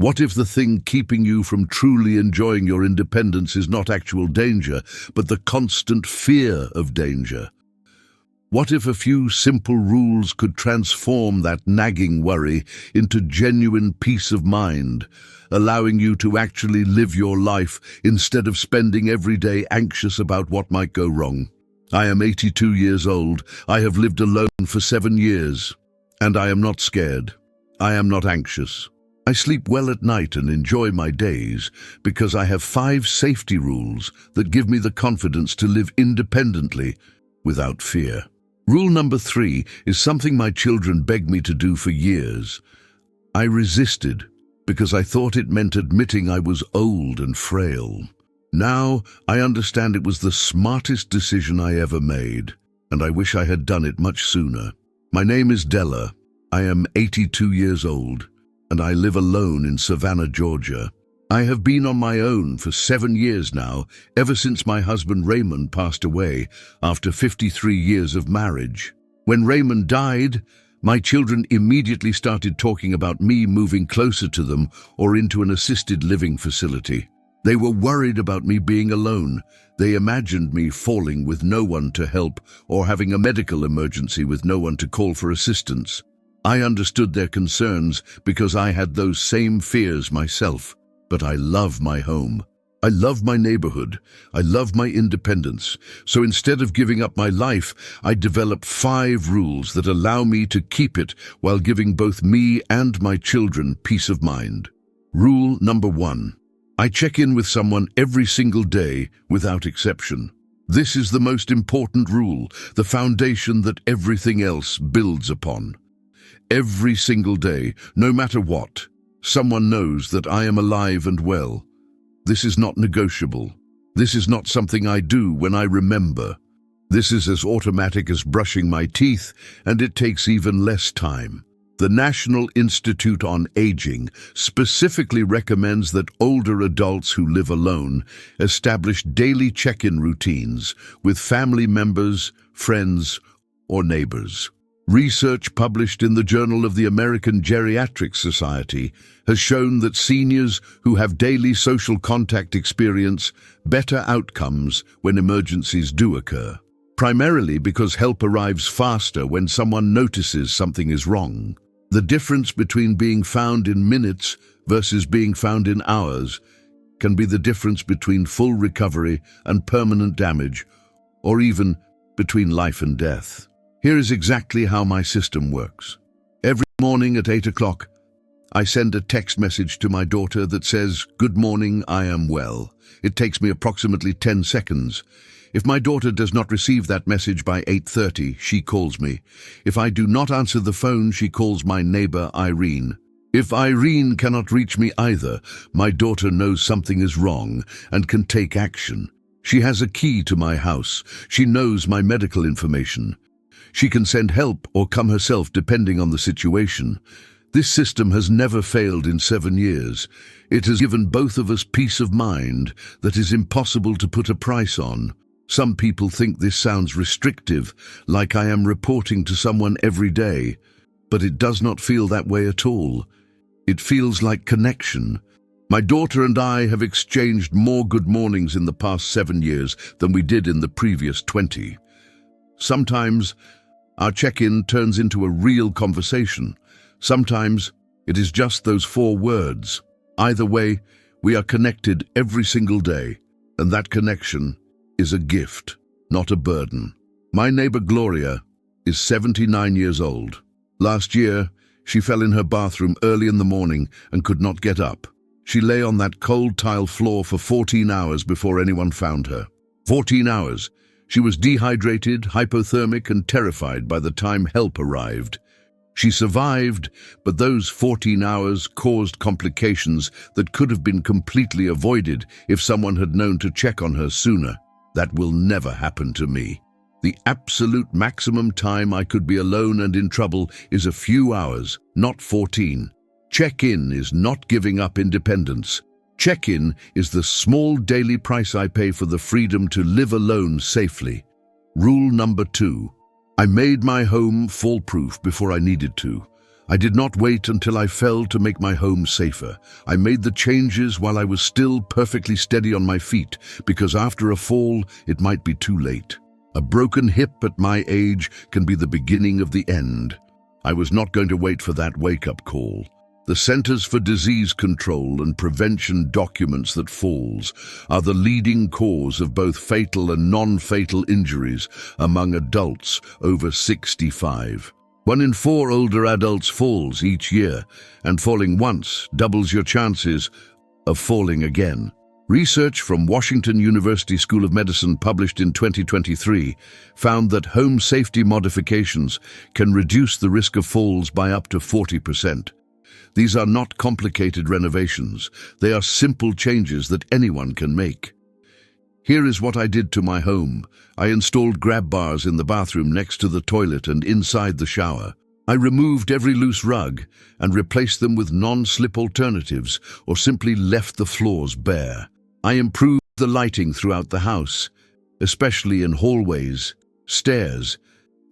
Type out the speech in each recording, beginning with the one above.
What if the thing keeping you from truly enjoying your independence is not actual danger, but the constant fear of danger? What if a few simple rules could transform that nagging worry into genuine peace of mind, allowing you to actually live your life instead of spending every day anxious about what might go wrong? I am 82 years old. I have lived alone for 7 years, and I am not scared. I am not anxious. I sleep well at night and enjoy my days because I have 5 safety rules that give me the confidence to live independently without fear. Rule number 3 is something my children begged me to do for years. I resisted because I thought it meant admitting I was old and frail. Now I understand it was the smartest decision I ever made, and I wish I had done it much sooner. My name is Della. I am 82 years old, and I live alone in Savannah, Georgia. I have been on my own for 7 years now, ever since my husband Raymond passed away after 53 years of marriage. When Raymond died, my children immediately started talking about me moving closer to them or into an assisted living facility. They were worried about me being alone. They imagined me falling with no one to help or having a medical emergency with no one to call for assistance. I understood their concerns because I had those same fears myself. But I love my home. I love my neighborhood. I love my independence. So instead of giving up my life, I developed 5 rules that allow me to keep it while giving both me and my children peace of mind. Rule number 1. I check in with someone every single day without exception. This is the most important rule, the foundation that everything else builds upon. Every single day, no matter what, someone knows that I am alive and well. This is not negotiable. This is not something I do when I remember. This is as automatic as brushing my teeth, and it takes even less time. The National Institute on Aging specifically recommends that older adults who live alone establish daily check-in routines with family members, friends, or neighbors. Research published in the Journal of the American Geriatrics Society has shown that seniors who have daily social contact experience better outcomes when emergencies do occur, primarily because help arrives faster when someone notices something is wrong. The difference between being found in minutes versus being found in hours can be the difference between full recovery and permanent damage, or even between life and death. Here is exactly how my system works. Every morning at 8 o'clock, I send a text message to my daughter that says, "Good morning, I am well." It takes me approximately 10 seconds. If my daughter does not receive that message by 8:30, she calls me. If I do not answer the phone, she calls my neighbor Irene. If Irene cannot reach me either, my daughter knows something is wrong and can take action. She has a key to my house. She knows my medical information. She can send help or come herself depending on the situation. This system has never failed in 7 years. It has given both of us peace of mind that is impossible to put a price on. Some people think this sounds restrictive, like I am reporting to someone every day, but it does not feel that way at all. It feels like connection. My daughter and I have exchanged more good mornings in the past 7 years than we did in the previous 20. Sometimes our check-in turns into a real conversation. Sometimes it is just those 4 words. Either way, we are connected every single day, and that connection is a gift, not a burden. My neighbor Gloria is 79 years old. Last year, she fell in her bathroom early in the morning and could not get up. She lay on that cold tile floor for 14 hours before anyone found her. 14 hours. She was dehydrated, hypothermic, and terrified by the time help arrived. She survived, but those 14 hours caused complications that could have been completely avoided if someone had known to check on her sooner. That will never happen to me. The absolute maximum time I could be alone and in trouble is a few hours, not 14. Check-in is not giving up independence. Check-in is the small daily price I pay for the freedom to live alone safely. Rule number 2. I made my home foolproof before I needed to. I did not wait until I fell to make my home safer. I made the changes while I was still perfectly steady on my feet, because after a fall, it might be too late. A broken hip at my age can be the beginning of the end. I was not going to wait for that wake-up call. The Centers for Disease Control and Prevention documents that falls are the leading cause of both fatal and non-fatal injuries among adults over 65. 1 in 4 older adults falls each year, and falling once doubles your chances of falling again. Research from Washington University School of Medicine published in 2023 found that home safety modifications can reduce the risk of falls by up to 40%. These are not complicated renovations. They are simple changes that anyone can make. Here is what I did to my home. I installed grab bars in the bathroom next to the toilet and inside the shower. I removed every loose rug and replaced them with non-slip alternatives, or simply left the floors bare. I improved the lighting throughout the house, especially in hallways, stairs,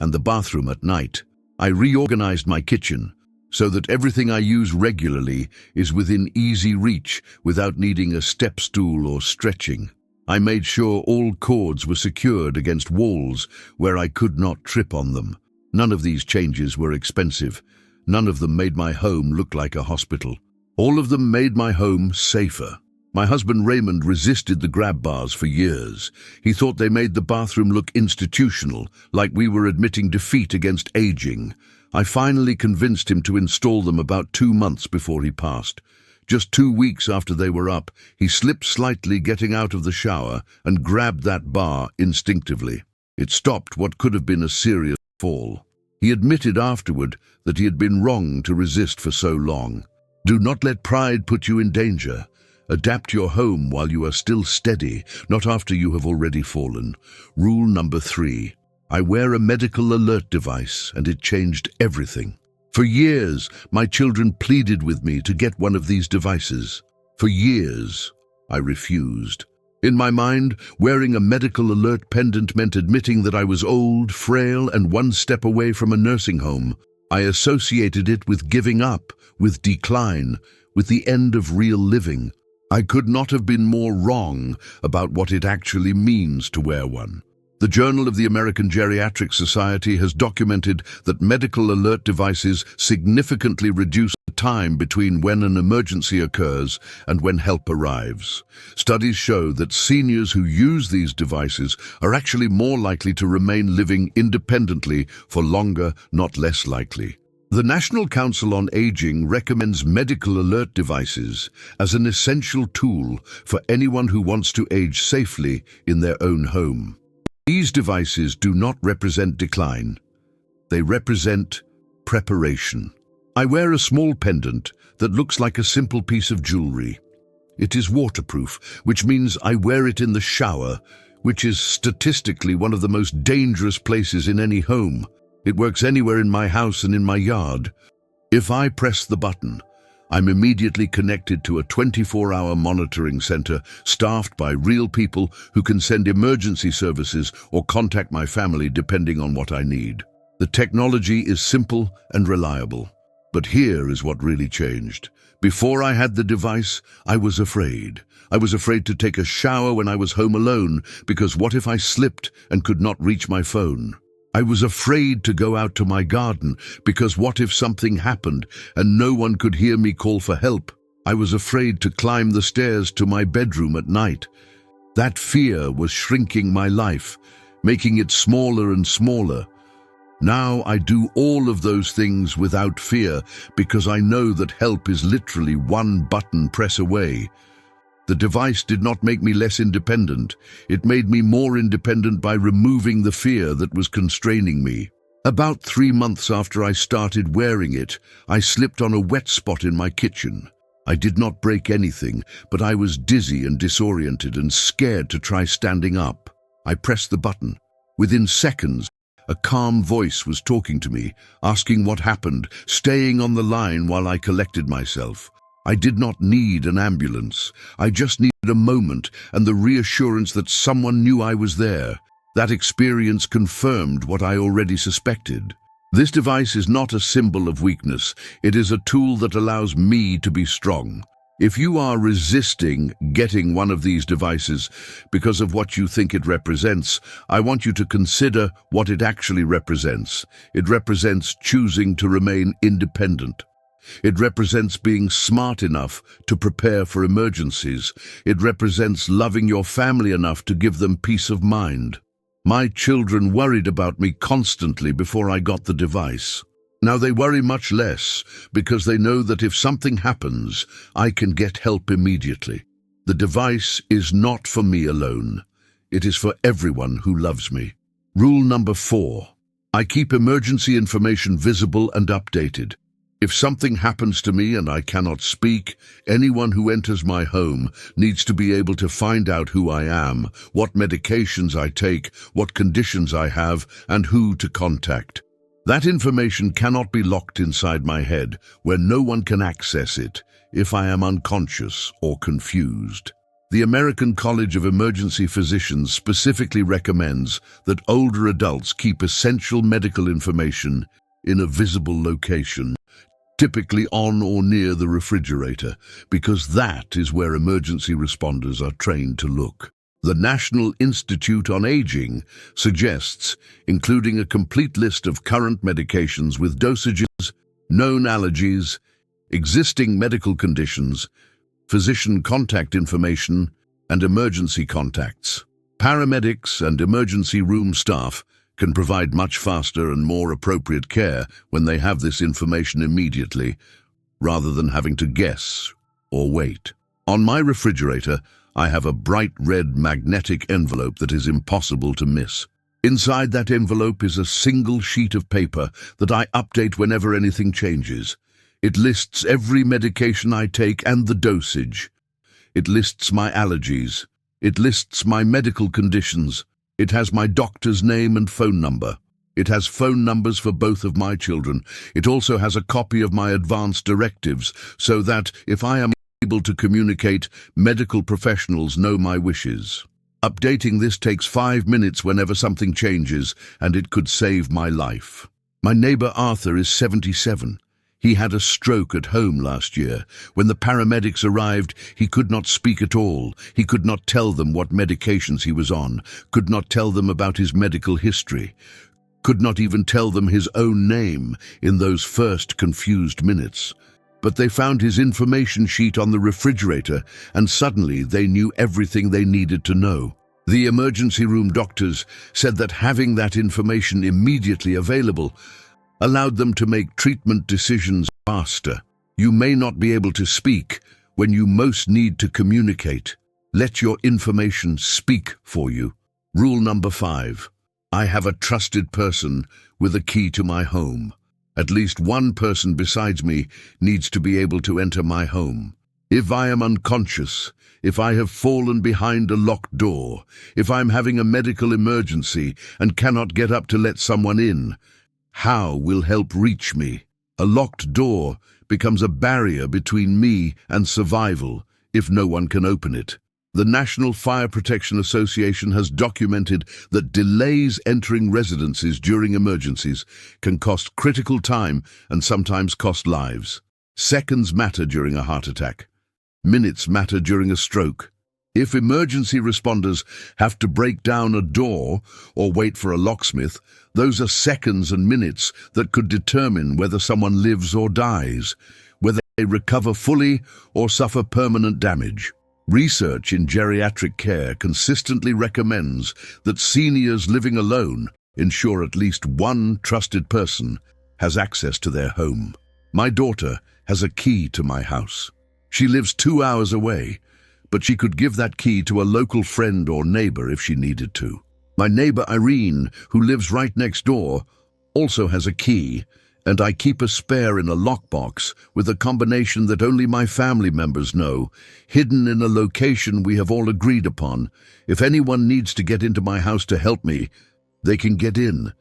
and the bathroom at night. I reorganized my kitchen so that everything I use regularly is within easy reach without needing a step stool or stretching. I made sure all cords were secured against walls where I could not trip on them. None of these changes were expensive. None of them made my home look like a hospital. All of them made my home safer. My husband Raymond resisted the grab bars for years. He thought they made the bathroom look institutional, like we were admitting defeat against aging. I finally convinced him to install them about 2 months before he passed. Just 2 weeks after they were up, he slipped slightly getting out of the shower and grabbed that bar instinctively. It stopped what could have been a serious fall. He admitted afterward that he had been wrong to resist for so long. Do not let pride put you in danger. Adapt your home while you are still steady, not after you have already fallen. Rule number 3. I wear a medical alert device, and it changed everything. For years, my children pleaded with me to get one of these devices. For years, I refused. In my mind, wearing a medical alert pendant meant admitting that I was old, frail, and one step away from a nursing home. I associated it with giving up, with decline, with the end of real living. I could not have been more wrong about what it actually means to wear one. The Journal of the American Geriatrics Society has documented that medical alert devices significantly reduce the time between when an emergency occurs and when help arrives. Studies show that seniors who use these devices are actually more likely to remain living independently for longer, not less likely. The National Council on Aging recommends medical alert devices as an essential tool for anyone who wants to age safely in their own home. These devices do not represent decline. They represent preparation. I wear a small pendant that looks like a simple piece of jewelry. It is waterproof, which means I wear it in the shower, which is statistically one of the most dangerous places in any home. It works anywhere in my house and in my yard. If I press the button, I'm immediately connected to a 24-hour monitoring center staffed by real people who can send emergency services or contact my family depending on what I need. The technology is simple and reliable. But here is what really changed. Before I had the device, I was afraid. I was afraid to take a shower when I was home alone, because what if I slipped and could not reach my phone? I was afraid to go out to my garden, because what if something happened and no one could hear me call for help? I was afraid to climb the stairs to my bedroom at night. That fear was shrinking my life, making it smaller and smaller. Now I do all of those things without fear, because I know that help is literally one button press away. The device did not make me less independent. It made me more independent by removing the fear that was constraining me. About 3 months after I started wearing it, I slipped on a wet spot in my kitchen. I did not break anything, but I was dizzy and disoriented and scared to try standing up. I pressed the button. Within seconds, a calm voice was talking to me, asking what happened, staying on the line while I collected myself. I did not need an ambulance. I just needed a moment and the reassurance that someone knew I was there. That experience confirmed what I already suspected. This device is not a symbol of weakness. It is a tool that allows me to be strong. If you are resisting getting one of these devices because of what you think it represents, I want you to consider what it actually represents. It represents choosing to remain independent. It represents being smart enough to prepare for emergencies. It represents loving your family enough to give them peace of mind. My children worried about me constantly before I got the device. Now they worry much less because they know that if something happens, I can get help immediately. The device is not for me alone. It is for everyone who loves me. Rule number 4. I keep emergency information visible and updated. If something happens to me and I cannot speak, anyone who enters my home needs to be able to find out who I am, what medications I take, what conditions I have, and who to contact. That information cannot be locked inside my head, where no one can access it, if I am unconscious or confused. The American College of Emergency Physicians specifically recommends that older adults keep essential medical information in a visible location, typically on or near the refrigerator, because that is where emergency responders are trained to look. The National Institute on Aging suggests including a complete list of current medications with dosages, known allergies, existing medical conditions, physician contact information, and emergency contacts. Paramedics and emergency room staff can provide much faster and more appropriate care when they have this information immediately, rather than having to guess or wait. On my refrigerator, I have a bright red magnetic envelope that is impossible to miss. Inside that envelope is a single sheet of paper that I update whenever anything changes. It lists every medication I take and the dosage. It lists my allergies. It lists my medical conditions. It has my doctor's name and phone number. It has phone numbers for both of my children. It also has a copy of my advance directives, so that if I am able to communicate, medical professionals know my wishes. Updating this takes 5 minutes whenever something changes, and it could save my life. My neighbor Arthur is 77. He had a stroke at home last year. When the paramedics arrived, he could not speak at all. He could not tell them what medications he was on, could not tell them about his medical history, could not even tell them his own name in those first confused minutes. But they found his information sheet on the refrigerator, and suddenly they knew everything they needed to know. The emergency room doctors said that having that information immediately available allowed them to make treatment decisions faster. You may not be able to speak when you most need to communicate. Let your information speak for you. Rule number 5. I have a trusted person with a key to my home. At least one person besides me needs to be able to enter my home. If I am unconscious, if I have fallen behind a locked door, if I'm having a medical emergency and cannot get up to let someone in, how will help reach me? A locked door becomes a barrier between me and survival if no one can open it. The National Fire Protection Association has documented that delays entering residences during emergencies can cost critical time and sometimes cost lives. Seconds matter during a heart attack. Minutes matter during a stroke. If emergency responders have to break down a door or wait for a locksmith, those are seconds and minutes that could determine whether someone lives or dies, whether they recover fully or suffer permanent damage. Research in geriatric care consistently recommends that seniors living alone ensure at least one trusted person has access to their home. My daughter has a key to my house. She lives 2 hours away, but she could give that key to a local friend or neighbor if she needed to. My neighbor Irene, who lives right next door, also has a key, and I keep a spare in a lockbox with a combination that only my family members know, hidden in a location we have all agreed upon. If anyone needs to get into my house to help me, they can get in.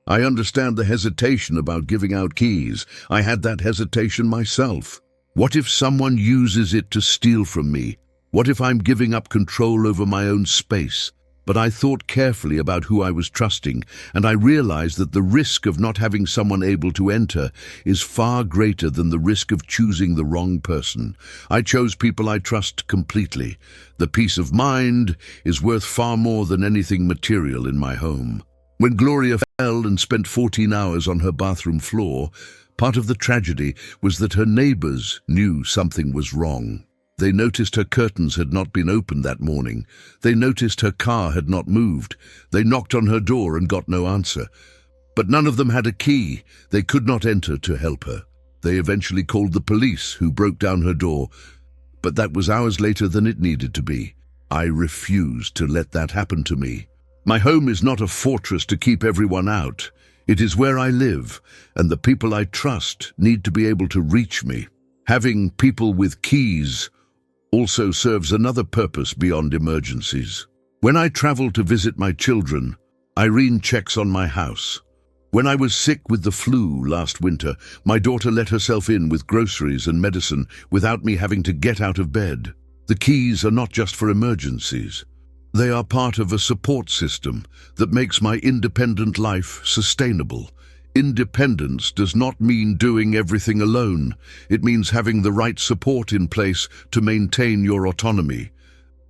I understand the hesitation about giving out keys. I had that hesitation myself. What if someone uses it to steal from me? What if I'm giving up control over my own space? But I thought carefully about who I was trusting, and I realized that the risk of not having someone able to enter is far greater than the risk of choosing the wrong person. I chose people I trust completely. The peace of mind is worth far more than anything material in my home. When Gloria fell and spent 14 hours on her bathroom floor, part of the tragedy was that her neighbors knew something was wrong. They noticed her curtains had not been opened that morning. They noticed her car had not moved. They knocked on her door and got no answer. But none of them had a key. They could not enter to help her. They eventually called the police, who broke down her door. But that was hours later than it needed to be. I refused to let that happen to me. My home is not a fortress to keep everyone out. It is where I live, and the people I trust need to be able to reach me. Having people with keys also serves another purpose beyond emergencies. When I travel to visit my children, Irene checks on my house. When I was sick with the flu last winter, my daughter let herself in with groceries and medicine without me having to get out of bed. The keys are not just for emergencies. They are part of a support system that makes my independent life sustainable. Independence does not mean doing everything alone. It means having the right support in place to maintain your autonomy.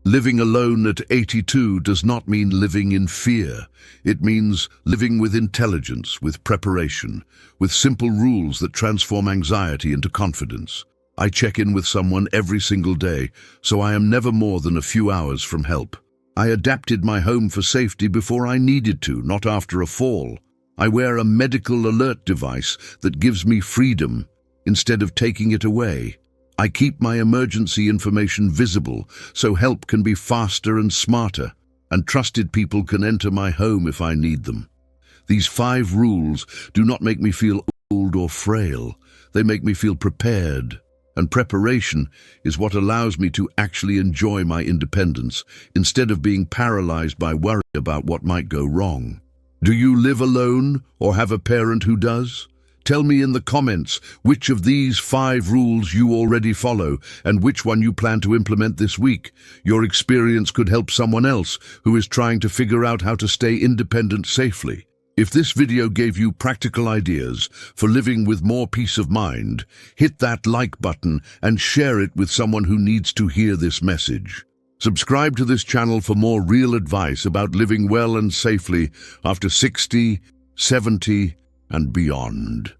Living alone at 82 does not mean living in fear. It means living with intelligence, with preparation, with simple rules that transform anxiety into confidence. I check in with someone every single day, so I am never more than a few hours from help. I adapted my home for safety before I needed to, not after a fall. I wear a medical alert device that gives me freedom instead of taking it away. I keep my emergency information visible so help can be faster and smarter, and trusted people can enter my home if I need them. These 5 rules do not make me feel old or frail. They make me feel prepared. And preparation is what allows me to actually enjoy my independence instead of being paralyzed by worry about what might go wrong. Do you live alone or have a parent who does? Tell me in the comments which of these 5 rules you already follow and which one you plan to implement this week. Your experience could help someone else who is trying to figure out how to stay independent safely. If this video gave you practical ideas for living with more peace of mind, hit that like button and share it with someone who needs to hear this message. Subscribe to this channel for more real advice about living well and safely after 60, 70, and beyond.